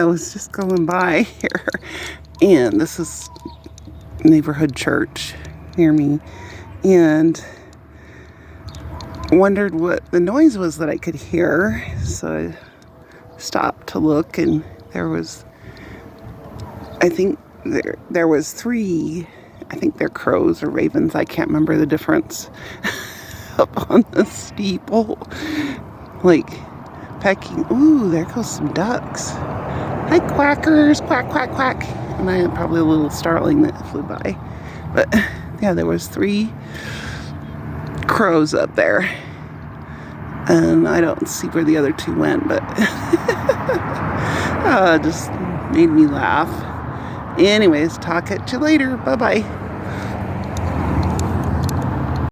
I was just going by here, and this is neighborhood church near me, and wondered what the noise was that I could hear. So I stopped to look, and there was, I think there was three, I think they're crows or ravens, I can't remember the difference, up on the steeple, like pecking. Ooh, there goes some ducks. Hi, quackers, quack, quack, quack. And I had probably a little starling that flew by. But yeah, there was three crows up there. And I don't see where the other two went, but just made me laugh. Anyways, talk at you later. Bye-bye.